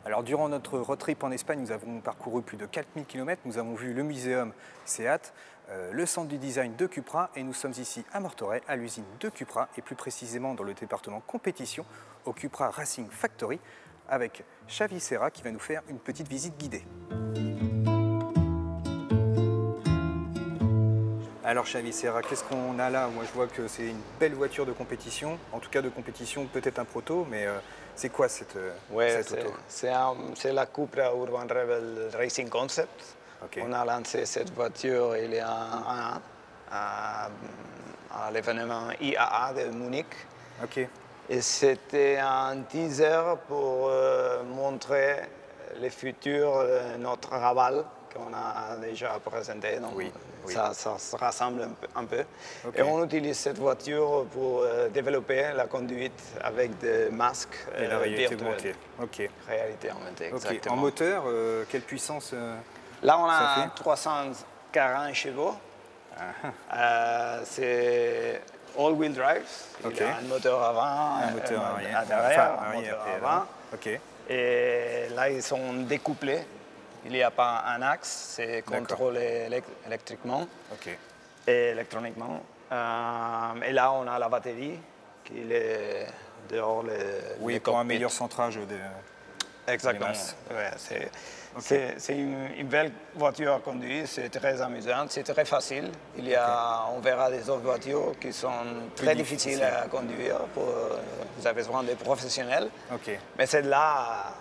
Alors, durant notre road trip en Espagne, nous avons parcouru plus de 4000 km. Nous avons vu le muséum SEAT, le centre du design de Cupra et nous sommes ici à Martorell, à l'usine de Cupra et plus précisément dans le département compétition au Cupra Racing Factory avec Xavi Serra qui va nous faire une petite visite guidée. Alors Xavi Serra, qu'est-ce qu'on a là? Moi je vois que c'est une belle voiture de compétition, en tout cas de compétition, peut-être un proto, mais c'est quoi cette auto? C'est la Cupra Urban Rebel Racing Concept. Okay. On a lancé cette voiture il y a un an à l'événement IAA de Munich. Okay. Et c'était un teaser pour montrer les futurs de notre Raval qu'on a déjà présenté. Donc oui. ça se rassemble un peu. Okay. Et on utilise cette voiture pour développer la conduite avec des masques et la réalité virtuelle. augmentée. Okay. Réalité augmentée, exactement. Okay. En moteur, quelle puissance là, on a 340 chevaux. C'est all-wheel drive. Okay. Il y a un moteur avant, un moteur arrière, un moteur avant. Okay. Et là, ils sont découplés. Il n'y a pas un axe, c'est contrôlé électriquement et électroniquement. Et là, on a la batterie qui est dehors les pour un meilleur centrage des exactement. C'est une belle voiture à conduire, c'est très amusant, c'est très facile. On verra des autres voitures qui sont très difficiles à conduire. Vous avez besoin de professionnels. Mais celle-là,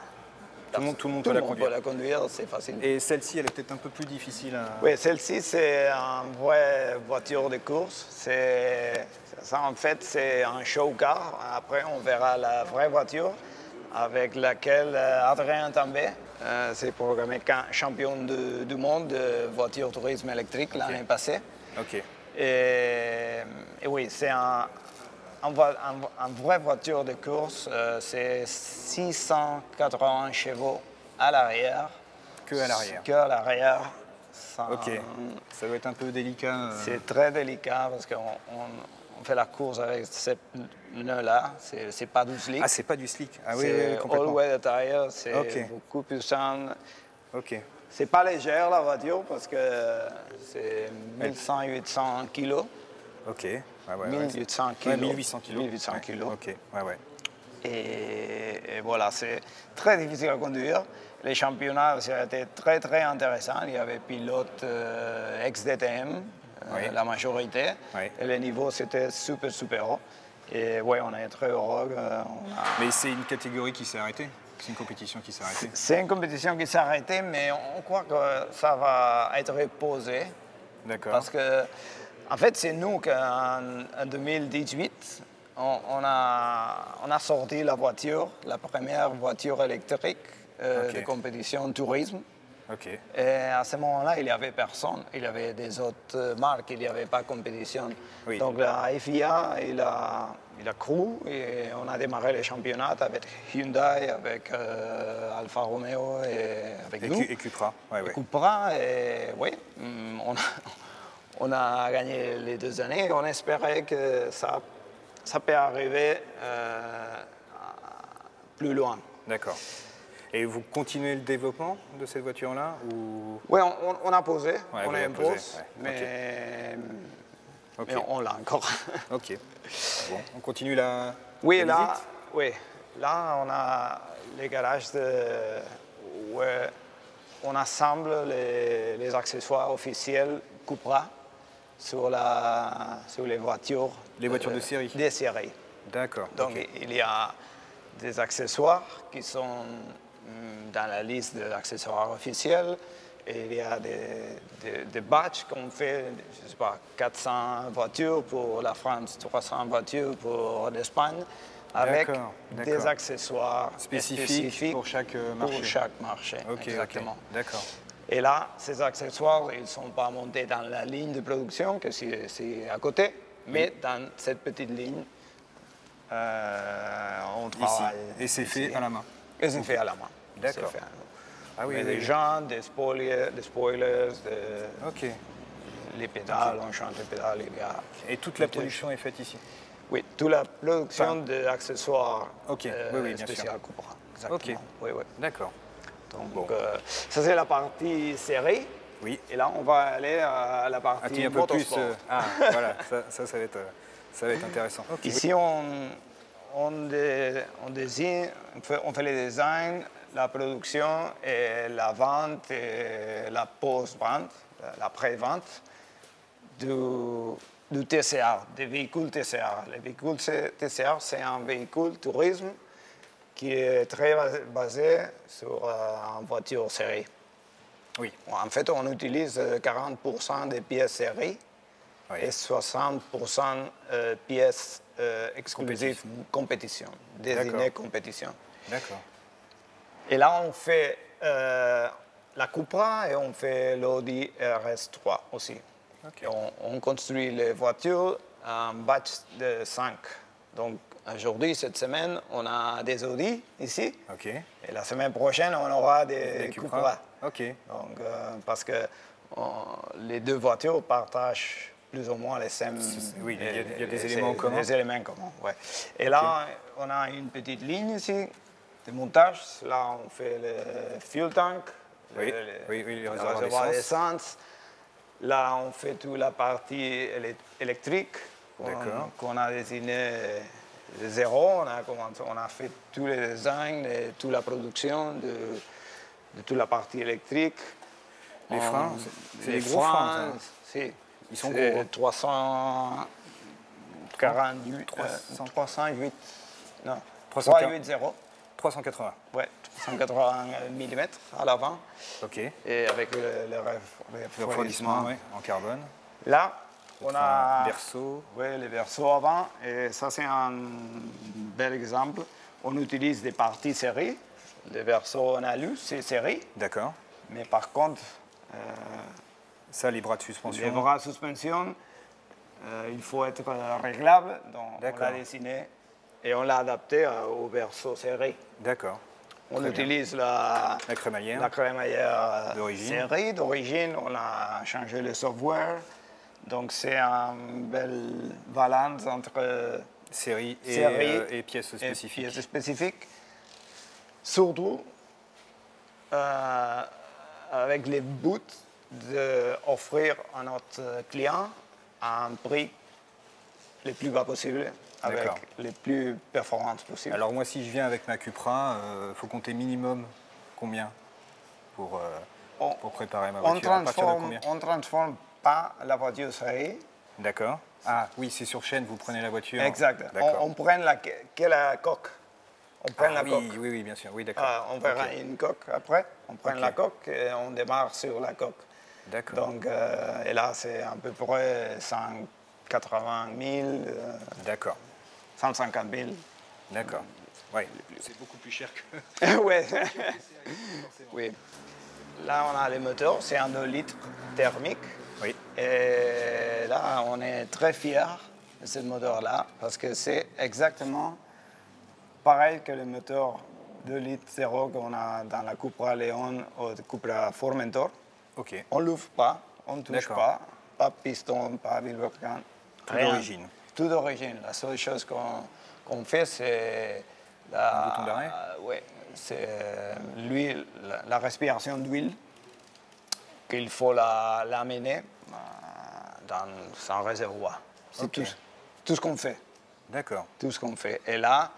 tout le monde peut la conduire, c'est facile. Et celle-ci, elle est peut-être un peu plus difficile à... Oui, celle-ci, c'est une vraie voiture de course. Ça, en fait, c'est un show car. Après, on verra la vraie voiture avec laquelle Adrien Tambay s'est programmé champion du monde de voiture tourisme électrique l'année passée. Et oui, c'est une vraie voiture de course, c'est 680 chevaux à l'arrière. Que à l'arrière? Que à l'arrière. Ça doit être un peu délicat. C'est très délicat parce qu'on fait la course avec ces pneus-là. C'est pas du slick. Ah, c'est pas du slick. Ah oui, complètement. All-weather tire, c'est beaucoup plus puissant. C'est pas légère la voiture parce que c'est 1100-800 kilos. 1800 kilos. 1800 kilos. 1800 kilos. Et voilà, c'est très difficile à conduire. Les championnats, ça a été très, très intéressant. Il y avait pilotes ex-DTM, la majorité. Et le niveau, c'était super, super haut. Et oui, on est très heureux. Mais c'est une catégorie qui s'est arrêtée? C'est une compétition qui s'est arrêtée? C'est une compétition qui s'est arrêtée, mais on croit que ça va être reposé. D'accord. Parce que, en fait, c'est nous qu'en 2018, on a sorti la voiture, la première voiture électrique de compétition tourisme. Et à ce moment-là, il n'y avait personne. Il y avait des autres marques, il n'y avait pas de compétition. Donc la FIA, il a cru et on a démarré les championnats avec Hyundai, avec Alfa Romeo et avec nous. Et Cupra. Cupra, et oui, on a gagné les 2 années. On espérait que ça peut arriver plus loin. D'accord. Et vous continuez le développement de cette voiture-là ou... Oui, on a posé, on a imposé, mais on l'a encore. Bon, on continue la visite. Là, on a les garages où on assemble les accessoires officiels Cupra sur les voitures. Les voitures de série? Des séries. D'accord. Donc, il y a des accessoires qui sont dans la liste des accessoires officiels. Et il y a des batchs qu'on fait, je ne sais pas, 400 voitures pour la France, 300 voitures pour l'Espagne, avec des accessoires spécifiques pour chaque marché. Pour chaque marché, exactement. D'accord. Et là, ces accessoires, ils ne sont pas montés dans la ligne de production, que c'est à côté, mais dans cette petite ligne, on travaille. Et c'est fait à la main? Et c'est fait à la main. D'accord. Ah oui, des jantes, des spoilers, les pédales, on change les pédales. Et toute la production est faite ici? Oui, toute la production d'accessoires spéciales Cupra. exactement. Ok. Oui, oui. D'accord. Donc, ça, c'est la partie série. Oui. Et là, on va aller à la Un partie peu plus. motorsport. Voilà, ça va être intéressant. Ok. Ici, on fait les designs, la production et la vente et la post-vente, la pré-vente du TCR, des véhicules TCR. Les véhicules TCR, c'est un véhicule tourisme qui est très basé sur une voiture série. Oui. En fait, on utilise 40% des pièces série et 60% pièces exclusives compétition, désignées compétition. D'accord. Et là, on fait la Cupra et on fait l'Audi RS3 aussi. Okay. On construit les voitures en batch de 5. Donc, aujourd'hui, cette semaine, on a des Audi ici. Ok. Et la semaine prochaine, on aura des Cupra. Ok. Donc, parce que les deux voitures partagent plus ou moins les mêmes... Oui, il y a des éléments communs. Des éléments communs, oui. Et là, on a une petite ligne ici de montage. Là, on fait le fuel tank, le réservoir d'essence. Là, on fait toute la partie électrique qu'on a désigné de zéro. On a fait tous les designs et toute la production de toute la partie électrique. Les freins, c'est des gros freins. Si. Ils sont gros. 348. 380. 380. Ouais, 380 mm à l'avant. Ok. Et avec le refroidissement en carbone. Là, on a berceau. Oui, les berceaux avant. Et ça, c'est un bel exemple. On utilise des parties série. Les berceaux en alu, c'est série. D'accord. Mais par contre... ça, les bras de suspension. Les bras de suspension, il faut être réglable. Donc, on l'a dessiné et on l'a adapté au berceau série. D'accord. On utilise la crémaillère série d'origine. On a changé le software. Donc, c'est une belle balance entre série et pièces spécifiques. Surtout avec les buts d'offrir à notre client un prix le plus bas possible, avec les plus performances possibles. Alors moi, si je viens avec ma Cupra, il faut compter minimum combien pour préparer ma voiture? À partir de combien? On ne transforme pas la voiture série. D'accord. Ah oui, c'est sur chaîne, vous prenez la voiture. Exact. On prend la coque. On prend la coque. Oui, bien sûr. Oui, d'accord. On verra une coque après. On prend la coque et on démarre sur la coque. D'accord. Donc, et là, c'est à peu près 180 000. D'accord. 150 000. D'accord. Oui. C'est beaucoup plus cher que... Oui. Là, on a les moteurs. C'est un 2 litres thermique. Oui. Et là, on est très fiers de ce moteur-là parce que c'est exactement pareil que le moteur 2 litres 0 qu'on a dans la Cupra Leon ou la Cupra Formentor. Ok. On ne l'ouvre pas, on ne touche pas piston, pas vilebrequin. Tout d'origine. Tout d'origine. La seule chose qu'on fait, c'est un bouton d'arrêt. Oui, c'est l'huile, la respiration d'huile qu'il faut l'amener dans un réservoir. C'est tout ce qu'on fait. D'accord. Tout ce qu'on fait. Et là,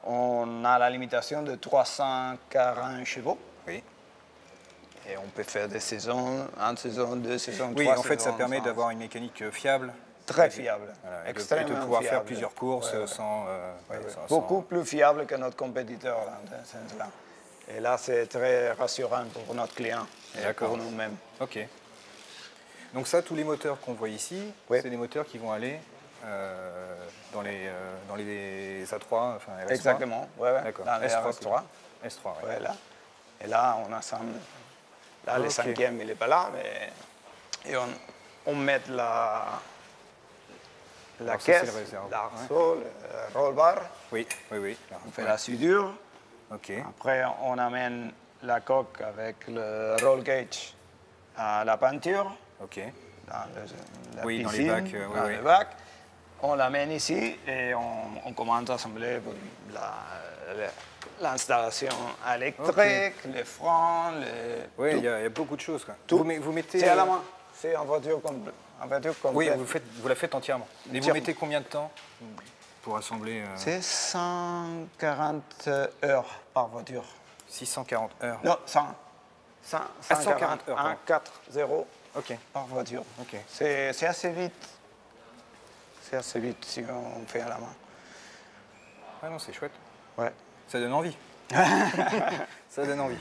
on a la limitation de 340 chevaux. Oui. Et on peut faire des saisons, 1 saison, 2 saisons, 3 saisons. Oui, en fait, ça permet d'avoir une mécanique fiable. Très fiable. Voilà, extrêmement et de pouvoir fiable. faire plusieurs courses sans... Beaucoup plus fiable que notre compétiteur dans ce sens-là. Et là, c'est très rassurant pour notre client et pour nous-mêmes. Ok. Donc ça, tous les moteurs qu'on voit ici, c'est des moteurs qui vont aller dans les A3, enfin RS3. Exactement, D'accord. Dans les RS3. S3, oui. Ouais, là. Et là, on assemble. Là, le 5e, il n'est pas là, mais... Et on met la caisse, l'arceau, le roll bar. Oui. On fait la soudure. Ok. Après, on amène la coque avec le roll cage à la peinture. Ok. Dans la dans piscine, les bacs. les bacs. on l'amène ici et on commence à assembler l'installation électrique, les freins, Oui, il y a beaucoup de choses. Quoi. Tout. Vous mettez... C'est à la main, c'est en voiture complète. Oui, vous la faites entièrement. Et vous mettez combien de temps pour assembler C'est 140 heures par voiture. 640 heures. Non, 140 heures. 140 Ok. par voiture. Ok. C'est assez vite. C'est assez vite si on fait à la main. Ah non, c'est chouette. Ouais. Ça donne envie. Ça donne envie.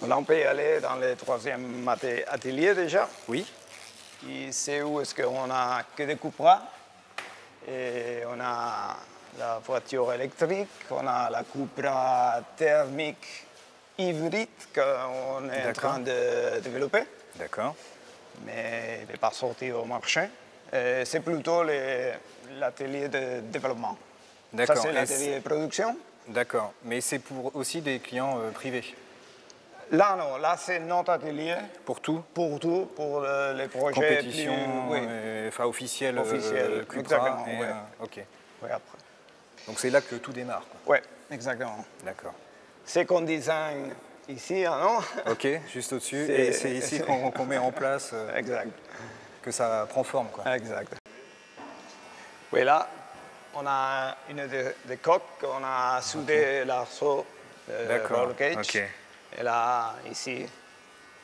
Là, on peut y aller dans le troisième atelier déjà. Oui. Et c'est où est-ce qu'on a que des Cupra. Et on a la voiture électrique, on a la Cupra thermique hybride qu'on est en train de développer. D'accord. Mais il n'est pas sorti au marché. C'est plutôt l'atelier de développement. D'accord. Ça, c'est l'atelier de production. D'accord. Mais c'est pour aussi des clients privés. Là, non. Là, c'est notre atelier. Pour tout? Pour tout, pour les projets compétition, plus... enfin officielle, Cupra. Exactement, Et, ouais. Ok. Ouais, après. Donc c'est là que tout démarre. Oui, exactement. D'accord. C'est qu'on design ici, hein, non? Ok, juste au-dessus. Et c'est ici qu'on met en place exact. que ça prend forme, quoi. Exact. Oui, là, on a une des coques, on a soudé l'arceau de roll cage. Ok. Et là, ici,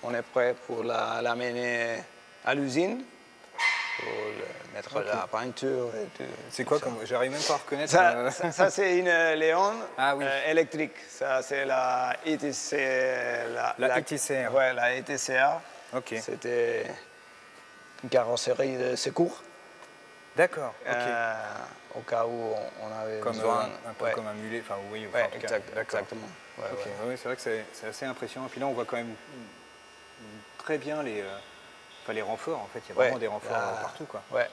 on est prêt pour l'amener à l'usine, pour mettre la peinture et tout. C'est quoi comme... J'arrive même pas à reconnaître. Ça c'est une Léon électrique. Ça, c'est la ETC. La ETCR. Oui, la ETCR. Ok. C'était une carrosserie de secours. D'accord, ok. Au cas où on avait comme besoin. Un peu comme un mulet, enfin oui. Ouais, en tout cas. exactement. Ouais, okay. ouais. Oui, c'est vrai que c'est assez impressionnant. Puis là, on voit quand même très bien les renforts. En fait, il y a vraiment des renforts partout, quoi. Ouais.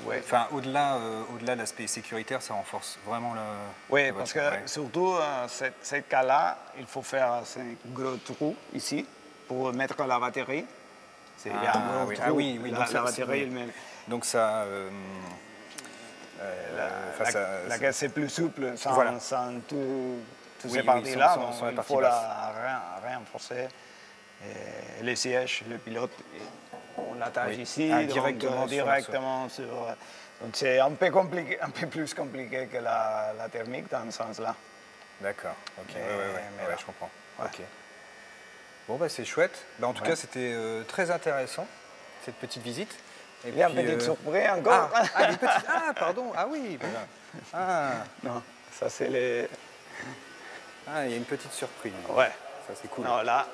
Ouais. Enfin, au-delà de l'aspect sécuritaire, ça renforce vraiment la. Oui, parce que surtout, ce cas-là, il faut faire ces gros trous ici pour mettre la batterie. Il y a un gros trou. Oui, donc la batterie, donc ça. La caisse est plus souple sans toutes ces parties-là. Il faut la renforcer. Et les sièges, le pilote, on l'attache ici, directement sur. Donc c'est un peu compliqué, un peu plus compliqué que la thermique dans ce sens-là. D'accord, ok, ouais, je comprends. Ouais. Ok. Bon, bah, c'est chouette. Bah, en tout cas, c'était très intéressant, cette petite visite. Et il y a une petite surprise encore. Pardon. Ah oui. Non, ça c'est les... Ah, il y a une petite surprise. Ouais. Ça, c'est cool. Non, là,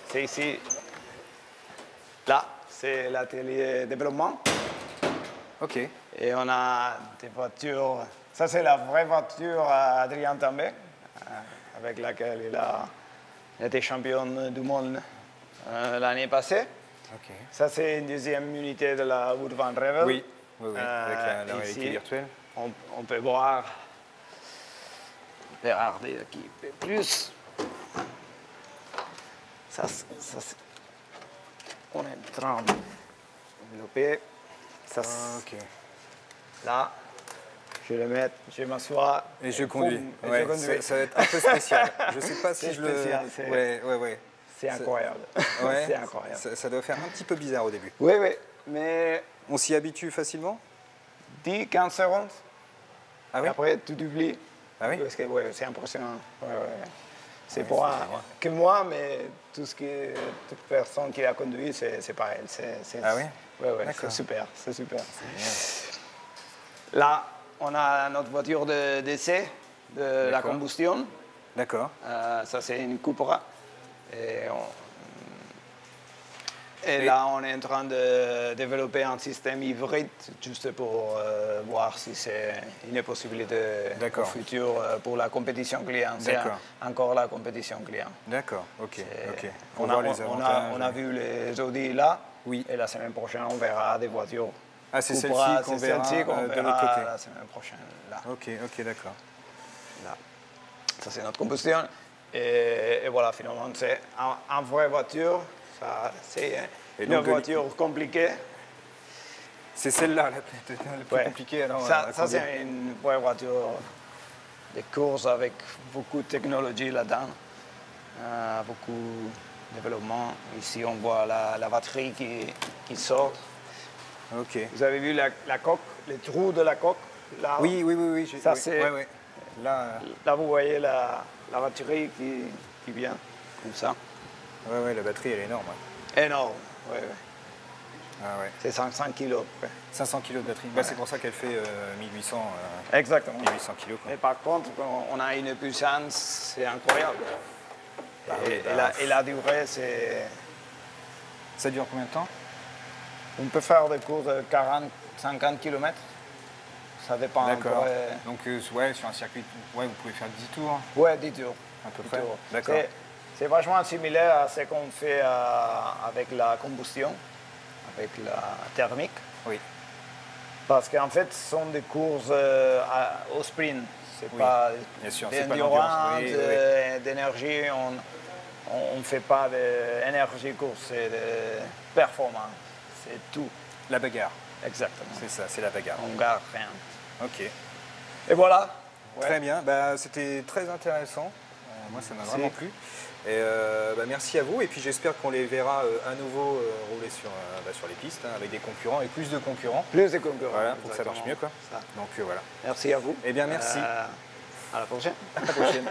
c'est ici. Là, c'est l'atelier développement. Ok. Et on a des voitures. Ça, c'est la vraie voiture à Adrien Tambay, avec laquelle il a été champion du monde l'année passée. Okay. Ça, c'est une deuxième unité de la Wood Van Revel. Oui, avec la réalité virtuelle. On peut voir, regardez qui peut plus. Ça, on est en train de développer. Ça, là, je le mets, je m'assois. Et je conduis. Ça va être un peu spécial. Je ne sais pas si je spécial, le... C'est incroyable. Ouais, c'est incroyable. Ça doit faire un petit peu bizarre au début. Oui, mais... On s'y habitue facilement? 10-15 secondes. Ah oui? Et après, tu oublies. Ah oui? Parce que c'est impressionnant. C'est pour que moi, mais toute personne qui a conduit, c'est pareil. Ah oui? Oui, c'est super. Là, on a notre voiture d'essai de la combustion. D'accord. Ça, c'est une Cupra. Et là, on est en train de développer un système hybride juste pour voir si c'est une possibilité au futur pour la compétition client. C'est encore la compétition client. D'accord, ok. On a vu les Audi là, et la semaine prochaine, on verra des voitures. Ah, c'est celle-ci qu'on verra de l'autre côté. La semaine prochaine, là. Ok, d'accord. Là. Ça, c'est notre combustion. Et voilà, finalement, c'est une vraie voiture. C'est une voiture compliquée. C'est celle-là la plus compliquée. Alors, ça c'est une vraie voiture de course avec beaucoup de technologie là-dedans, beaucoup de développement. Ici, on voit la batterie qui sort. Ok. Vous avez vu la coque, les trous de la coque là? Oui. Ça, c'est... Ouais. Là, vous voyez la batterie qui vient, comme ça. Ouais, la batterie, elle est énorme. Énorme, ouais. Ah ouais. C'est 500 kilos. 500 kilos de batterie. Bah, c'est pour ça qu'elle fait 1800. Exactement. 1800 kilos. Quoi. Et par contre, on a une puissance, c'est incroyable. Et la durée, c'est... Ça dure combien de temps? On peut faire des courses de 40-50 km. Ça dépend. D'accord. Donc, sur un circuit, vous pouvez faire 10 tours. Ouais, 10 tours. À peu près. D'accord. C'est vachement similaire à ce qu'on fait avec la combustion, avec la thermique. Oui. Parce qu'en fait, ce sont des courses au sprint. C'est pas d'endurance, d'énergie. On ne fait pas d'énergie course, c'est de performance. C'est tout. La bagarre. Exactement. C'est ça, c'est la bagarre. On ne garde rien. Ok. Et voilà. Très bien. C'était très intéressant. Moi, ça m'a vraiment plu. Et merci à vous. Et puis, j'espère qu'on les verra à nouveau rouler sur les pistes, avec des concurrents et plus de concurrents. Plus de concurrents. Voilà, pour que ça marche mieux. Quoi. Ça. Donc, voilà. Merci à vous. Eh bien, merci. À la prochaine. À la prochaine.